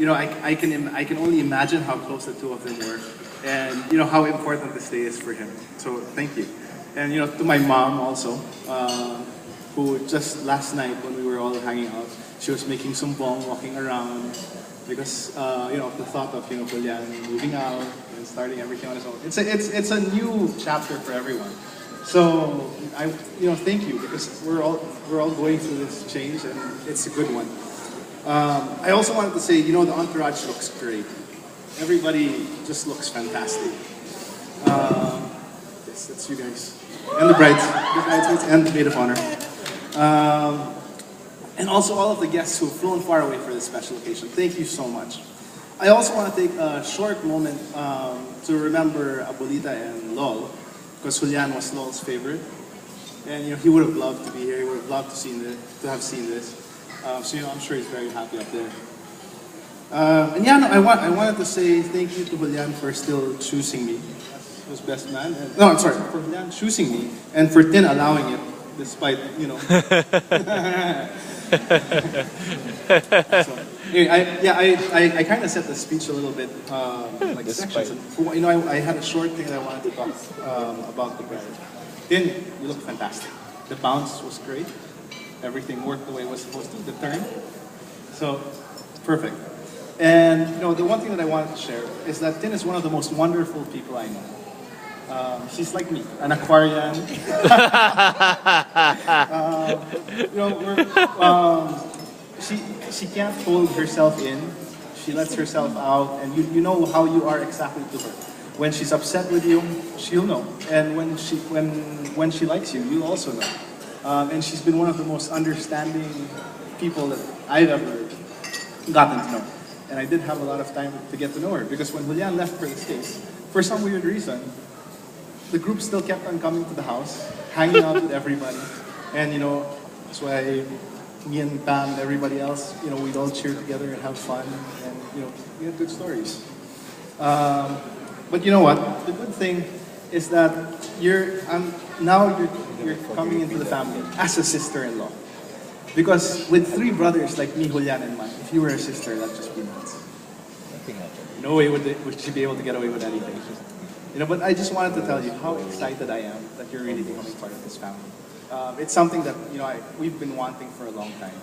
I can only imagine how close the two of them were, and how important this day is for him. So thank you, and to my mom also, who just last night when we were all hanging out, she was making sumbong, walking around, because of the thought of Julian moving out and starting everything on his own. It's a new chapter for everyone. So I thank you, because we're all going through this change, and it's a good one. I also wanted to say, the entourage looks great. Everybody just looks fantastic. Yes, that's you guys. And the bridesmaids, and the maid of honor. And also all of the guests who have flown far away for this special occasion. Thank you so much. I also want to take a short moment to remember Abuelita and Lol, because Julian was Lol's favorite. And he would have loved to be here. He would have loved to have seen this. So I'm sure he's very happy up there. I wanted to say thank you to Julian for still choosing me as his best man. I'm sorry, for Julian choosing me, and for Tin allowing it, despite So, anyway, I kind of set the speech a little bit like sections. And, I had a short thing that I wanted to talk about the bride. Tin, you look fantastic. The bounce was great. Everything worked the way it was supposed to. The turn, so perfect. And the one thing that I wanted to share is that Tin is one of the most wonderful people I know. She's like me, an Aquarian. She can't hold herself in. She lets herself out, and you know how you are exactly to her. When she's upset with you, she'll know, and when she likes you, you'll also know. And she's been one of the most understanding people that I've ever gotten to know. And I did have a lot of time to get to know her, because when Julian left for the States, for some weird reason, the group still kept on coming to the house, hanging out with everybody. And that's why me and Pam and everybody else, we'd all cheer together and have fun, and we had good stories. But you know what? The good thing is that you're coming into the family as a sister-in-law. Because with three brothers like me, Julian, and mine, if you were a sister, that'd just be nuts. No way would she be able to get away with anything. But I just wanted to tell you how excited I am that you're really becoming part of this family. It's something that we've been wanting for a long time.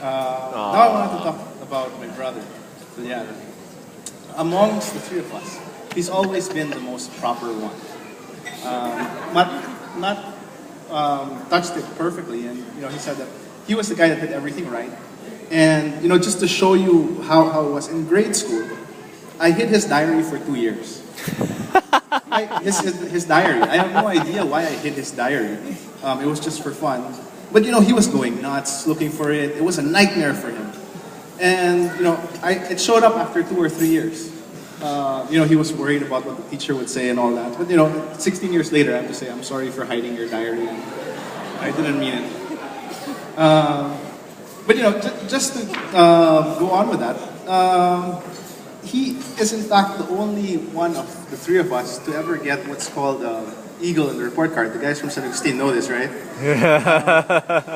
Now I wanted to talk about my brother, Julian. Amongst the three of us, he's always been the most proper one. Not touched it perfectly, and he said that he was the guy that did everything right. And just to show you how it was in grade school, I hid his diary for 2 years. His diary. I have no idea why I hid his diary. It was just for fun. But he was going nuts looking for it. It was a nightmare for him. And it showed up after 2 or 3 years. He was worried about what the teacher would say and all that. But 16 years later, I have to say, I'm sorry for hiding your diary. I didn't mean it. But just to go on with that, he is in fact the only one of the three of us to ever get what's called Eagle in the report card. The guys from 716 know this, right?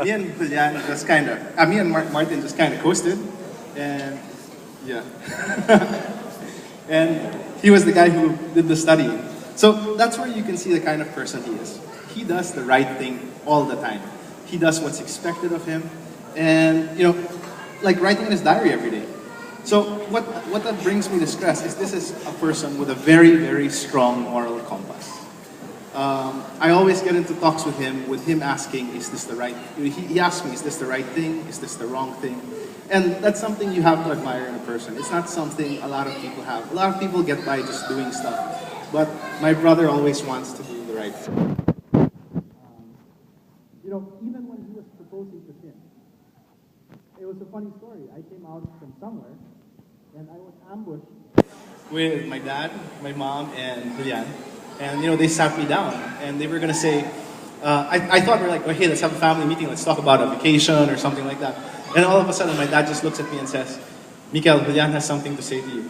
Me and Julian just kind of, me and Martin just kind of coasted, and yeah. And he was the guy who did the studying. So that's where you can see the kind of person he is. He does the right thing all the time. He does what's expected of him, and like writing in his diary every day. So what that brings me to stress is this is a person with a very, very strong moral compass. I always get into talks with him asking, is this the right, he asks me, is this the right thing? Is this the wrong thing? And that's something you have to admire in a person. It's not something a lot of people have. A lot of people get by just doing stuff. But my brother always wants to do the right thing. Even when he was proposing to him, it was a funny story. I came out from somewhere, and I was ambushed with my dad, my mom, and Julian. And they sat me down, and they were gonna say, I thought they were like, oh, hey, let's have a family meeting, let's talk about a vacation or something like that. And all of a sudden, my dad just looks at me and says, Mikel, Julian has something to say to you.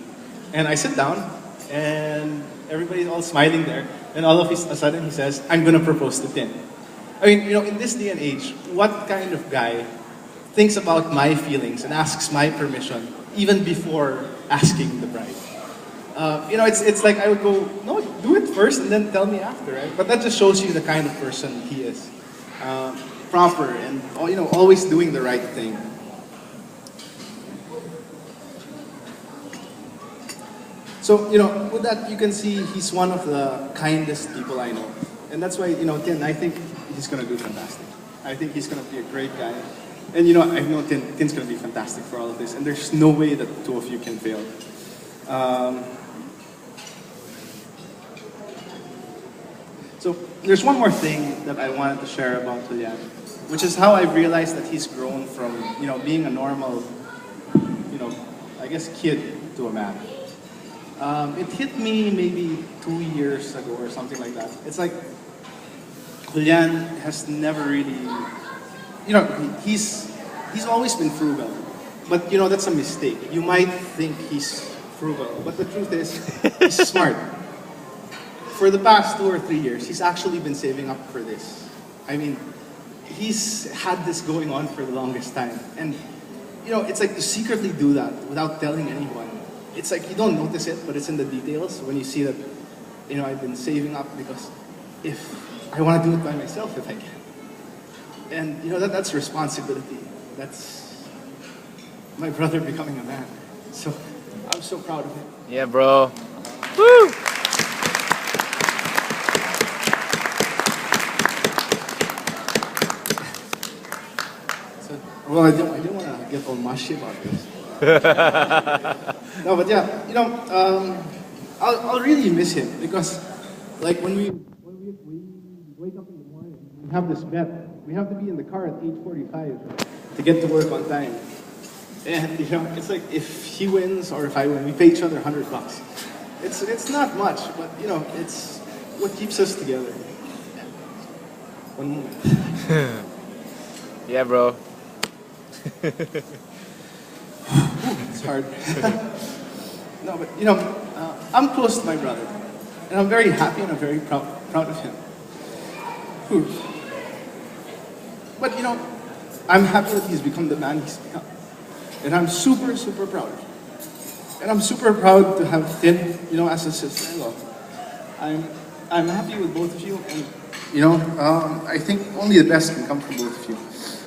And I sit down, and everybody's all smiling there. And all of a sudden, he says, I'm gonna propose to Tin. I mean, in this day and age, what kind of guy thinks about my feelings and asks my permission even before asking the bride. It's like I would go, no, do it first and then tell me after, right? But that just shows you the kind of person he is. Proper and, always doing the right thing. So, with that, you can see he's one of the kindest people I know. And that's why, Tin, I think he's going to do fantastic. I think he's going to be a great guy. And, I know Tin's going to be fantastic for all of this. And there's no way that the two of you can fail. So, there's one more thing that I wanted to share about Julian, which is how I realized that he's grown from, being a normal, I guess, kid to a man. It hit me maybe 2 years ago or something like that. It's like Julian has never really, he's always been frugal, but that's a mistake. You might think he's frugal, but the truth is he's smart. For the past 2 or 3 years, he's actually been saving up for this. I mean, he's had this going on for the longest time, and it's like to secretly do that without telling anyone. It's like you don't notice it, but it's in the details when you see that, I've been saving up because if I want to do it by myself if I can. And, that's responsibility. That's my brother becoming a man. So I'm so proud of him. Yeah, bro. Woo! So, well, I didn't want to get all mushy about this. No, but yeah, I'll really miss him because, like, when we wake up in the morning, we have this bet. We have to be in the car at 8:45 to get to work on time. And it's like if he wins or if I win, we pay each other $100. It's not much, but it's what keeps us together. One moment. Yeah, bro. It's hard. No, but I'm close to my brother, and I'm very happy and I'm very proud of him. Whew. But I'm happy that he's become the man he's become, and I'm super, super proud of him. And I'm super proud to have Tin, as a sister-in-law. I'm happy with both of you, and I think only the best can come from both of you.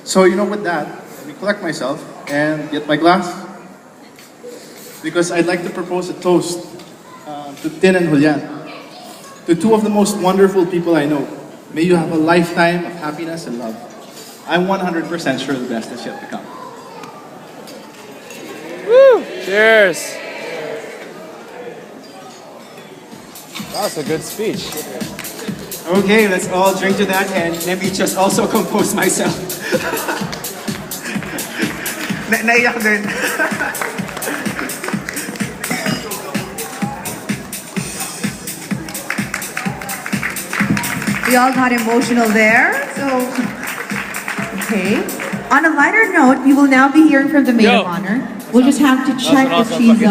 So with that, let me collect myself and get my glass, because I'd like to propose a toast to Tin and Julian, to two of the most wonderful people I know. May you have a lifetime of happiness and love. I'm 100% sure the best is yet to come. Woo! Cheers! That was a good speech. Okay, let's all drink to that, and let me just also compose myself. Naiyak din. We all got emotional there, so okay. On a lighter note, we will now be hearing from the maid of honor. We'll just have to check if she's